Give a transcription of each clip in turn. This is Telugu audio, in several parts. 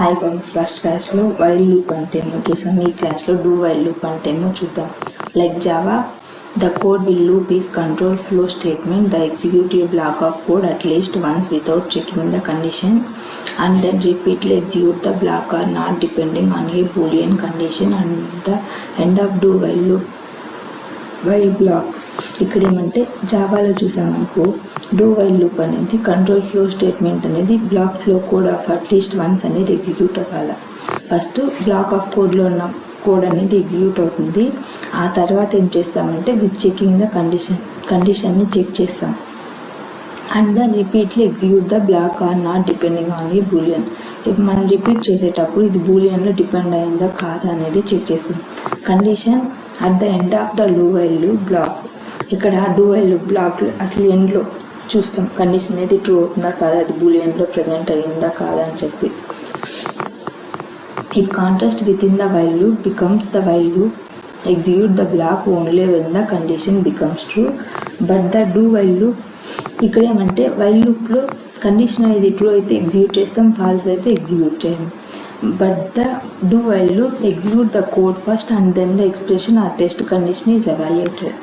హాయ్ గైస్, ఫస్ట్ క్లాస్లో వైల్ లూప్ అంటే ఏమో చూసాం. ఈ క్లాస్లో డూ వైల్ లూప్ అంటే ఏమో చూద్దాం. Like Java, the code will loop is control flow statement. The execute a block of code at least once without checking the condition and then repeatedly execute the block or not depending on a boolean condition and the end of do while loop. While block ఇక్కడ ఏమంటే జావాలో చూసామనుకో, డూ వైల్ లూప్ అనేది కంట్రోల్ ఫ్లో స్టేట్మెంట్ అనేది బ్లాక్లో కోడ్ ఆఫ్ అట్లీస్ట్ వన్స్ అనేది ఎగ్జిక్యూట్ అవ్వాలి. ఫస్ట్ బ్లాక్ ఆఫ్ కోడ్లో ఉన్న కోడ్ అనేది ఎగ్జిక్యూట్ అవుతుంది. ఆ తర్వాత ఏం చేస్తామంటే విత్ చెకింగ్ ద కండిషన్ని చెక్ చేస్తాం. And the repeatedly execute the block or not depending on a boolean. ఇప్పుడు మనం రిపీట్ చేసేటప్పుడు ఇది బూలియన్లో డిపెండ్ అయిందా కాదా అనేది చెక్ చేస్తాం. Condition at the end of the do while loop block. ఇక్కడ డూ వైల్ లూప్ బ్లాక్లో అసలు ఎండ్లో చూస్తాం కండిషన్ అనేది ట్రూ అవుతుందా కాదా, అది బూలియన్లో ప్రజెంట్ అయ్యిందా కాదా అని చెప్పి. If context within the while loop becomes the while loop, execute the block only when the condition becomes true. But the do while loop ఇక్కడ ఏమంటే వైల్ లూప్లో కండిషన్ అనేది ట్రూ అయితే ఎగ్జిక్యూట్ చేస్తాం, ఫాల్స్ అయితే ఎగ్జిక్యూట్ చేయం. But the do while loop execute the code first and then the expression or test condition is evaluated.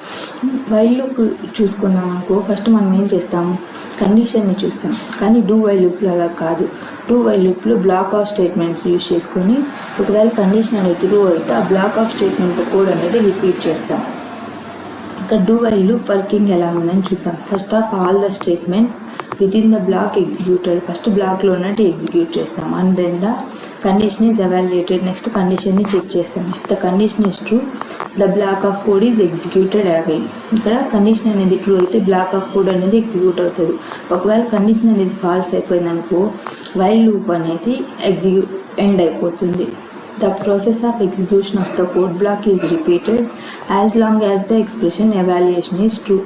While loop చూసుకున్నాం అనుకో, ఫస్ట్ మనం ఏం చేస్తాము, కండిషన్ని చూస్తాం. కానీ డూ వైల్ లూప్లో అలా కాదు. డూ వైల్ లూప్లో బ్లాక్ ఆఫ్ స్టేట్మెంట్స్ యూజ్ చేసుకొని ఒకవేళ కండిషన్ అనేది ట్రూ అయితే ఆ బ్లాక్ ఆఫ్ స్టేట్మెంట్ కోడ్ అనేది రిపీట్ చేస్తాం. ఇక్కడ డూ వైల్ లూప్ వర్కింగ్ ఎలా ఉందని చూద్దాం. First of all the statement with in the block executed. First బ్లాక్లో ఉన్నట్టు ఎగ్జిక్యూట్ చేస్తాం. And then the condition is evaluated. Next కండిషన్ని చెక్ చేస్తాం. If the condition is true the block of code is executed again. ఇక్కడ కండిషన్ అనేది ట్రూ అయితే బ్లాక్ ఆఫ్ కోడ్ అనేది ఎగ్జిక్యూట్ అవుతుంది. ఒకవేళ కండిషన్ అనేది ఫాల్స్ అయిపోయింది అనుకో, వైల్ లూప్ అనేది ఎండ్ అయిపోతుంది. The process of execution of the code block is repeated as long as the expression evaluation is true.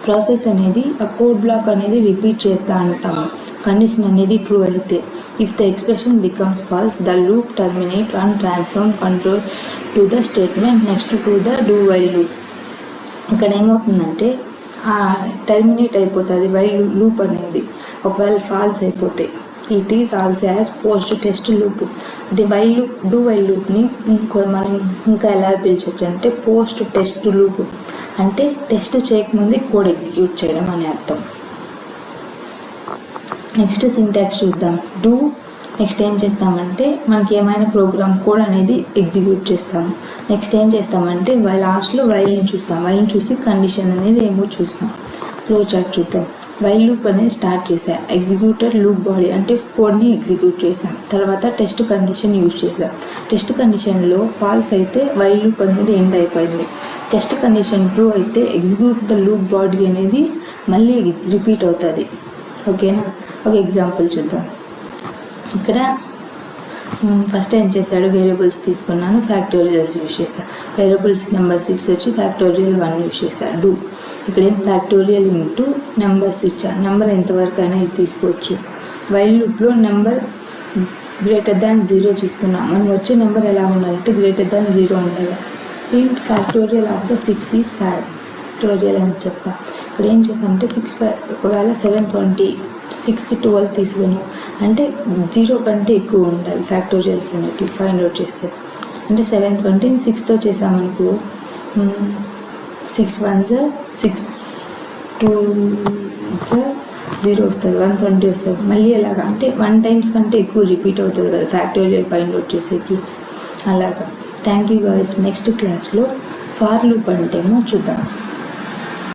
Process అనేది ఆ కోడ్ బ్లాక్ అనేది రిపీట్ చేస్తూ ఉంటాము కండిషన్ అనేది ట్రూ అయితే. If the expression becomes false the loop terminate and transform control to the statement next to the do while loop. ఇక్కడ ఏమవుతుందంటే టర్మినేట్ అయిపోతుంది వైల్ లూప్ అనేది ఒకవేళ ఫాల్స్ అయిపోతే. It is also as post test loop. The while loop do while లూప్ని మనం ఇంకా ఎలా పిలిచవచ్చు అంటే పోస్ట్ టెస్ట్ లూప్. అంటే టెస్ట్ చేయకముందే కోడ్ ఎగ్జిక్యూట్ చేయడం అనే అర్థం. నెక్స్ట్ సింటాక్స్ చూద్దాం. డూ నెక్స్ట్ ఏం చేస్తామంటే మనకి ఏమైనా ప్రోగ్రామ్ కోడ్ అనేది ఎగ్జిక్యూట్ చేస్తాము. నెక్స్ట్ ఏం చేస్తామంటే లాస్ట్లో వైల్ని చూస్తాం. వైల్ని చూసి కండిషన్ అనేది ఏమో చూస్తాం. ఫ్లో చార్ట్ చూద్దాం. వైల్ లూప్ అనేది స్టార్ట్ చేసాం. ఎగ్జిక్యూటర్ లూప్ బాడీ అంటే కోడ్ని ఎగ్జిక్యూట్ చేసాం. తర్వాత టెస్ట్ కండిషన్ యూజ్ చేసాం. టెస్ట్ కండిషన్లో ఫాల్స్ అయితే వైల్ లూప్ అనేది ఎండ్ అయిపోయింది. టెస్ట్ కండిషన్ ట్రూ అయితే ఎగ్జిక్యూట్ ద లూప్ బాడీ అనేది మళ్ళీ రిపీట్ అవుతుంది. ఓకేనా, ఒక ఎగ్జాంపుల్ చూద్దాం. ఇక్కడ ఫస్ట్ ఏం చేశాడు, వేరియబుల్స్ తీసుకున్నాను, ఫ్యాక్టోరియల్స్ యూజ్ చేశాను. వేరియబుల్స్ నెంబర్ 6 వచ్చి ఫ్యాక్టోరియల్ 1 యూజ్ చేశాను. డూ ఇక్కడ ఏం ఫ్యాక్టోరియల్ ఇంటూ నెంబర్స్ ఇచ్చాను. నెంబర్ ఎంతవరకు అయినా ఇది తీసుకోవచ్చు. వైల్ లూప్లో నెంబర్ గ్రేటర్ దాన్ 0 తీసుకున్నాం. మనం వచ్చే నెంబర్ ఎలా ఉండాలంటే గ్రేటర్ దాన్ 0 ఉండాలి. Print factorial of the 6 is factorial అని చెప్పా. ఇక్కడ ఏం చేసామంటే 6 ఒకవేళ 720 6కి 12 తీసుకున్నాం అంటే 0 కంటే ఎక్కువ ఉండాలి ఫ్యాక్టోరియల్స్ అనేవి ఫైండ్ అవుట్ చేస్తే. అంటే 720 6తో చేసామనుకో 6 1s 6 2s 0 వస్తుంది, 120 వస్తుంది. మళ్ళీ ఎలాగా అంటే 1 times కంటే ఎక్కువ రిపీట్ అవుతుంది కదా ఫ్యాక్టోరియల్ ఫైండ్ అవుట్ చేసేకి. అలాగా. Thank you guys. నెక్స్ట్ క్లాస్లో ఫార్ లూప్ అంటేమో చూద్దాం.